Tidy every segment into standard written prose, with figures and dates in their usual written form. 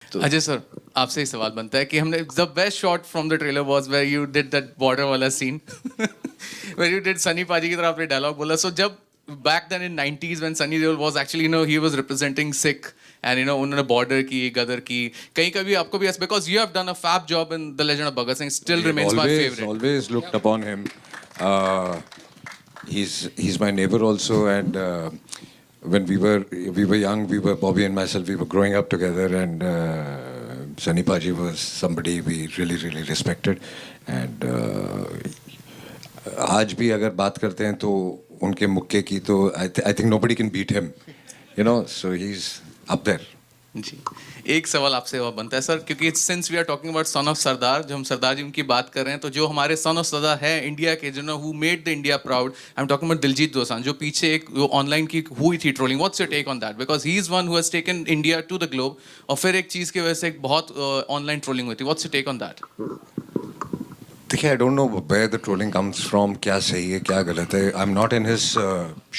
तो अजय सर, आपसे ही सवाल बनता है कि हमने the best shot from the trailer was where you did that Border वाला scene where you did Sunny पाजी की तरह आपने डायलॉग बोला. सो जब back then in 90s when Sunny Deol was actually he was representing Sikh and उन्होंने बॉर्डर की, गदर की, कहीं कभी आपको भी, because you have done a fab job in the legend of Bhagat Singh, still we've remains my always favourite. always looked upon him. Uh, he's my neighbor also, and when we were young, we were Bobby and myself. We were growing up together, and Sunny Paji was somebody we really respected. And आज भी अगर बात करते हैं तो उनके मुक्के की तो I think nobody can beat him. So he's up there. जी, एक सवाल आपसे और बनता है सर, क्योंकि since we are talking about son of Sardaar, जो हम सरदार जी उनकी बात कर रहे हैं, तो जो हमारे सन ऑफ सरदार है इंडिया के, जो who made the India proud, I am talking about Diljit Dosanjh, जो पीछे एक ऑनलाइन की हुई थी trolling. What's your take on that? Because he is one who has taken India to the globe, और फिर एक चीज की वजह से एक बहुत ऑनलाइन ट्रोलिंग हुई थी. What's your take on that? देखिए, I don't know where the trolling comes from, क्या सही है क्या गलत है. I am not in his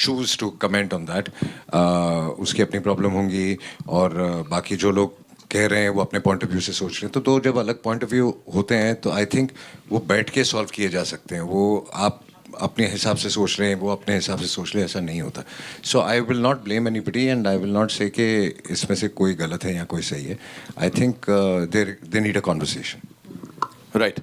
shoes to comment on that. उसकी अपनी प्रॉब्लम होंगी, और बाकी जो लोग कह रहे हैं वो अपने पॉइंट ऑफ व्यू से सोच रहे हैं. तो दो जब अलग पॉइंट ऑफ व्यू होते हैं तो आई थिंक वो बैठ के सॉल्व किए जा सकते हैं. वो आप अपने हिसाब से सोच रहे हैं, वो अपने हिसाब से सोच रहे हैं, ऐसा नहीं होता. So I will not blame anybody, and I will not say कि इसमें से कोई गलत है या कोई सही है. I think they need a conversation. Right.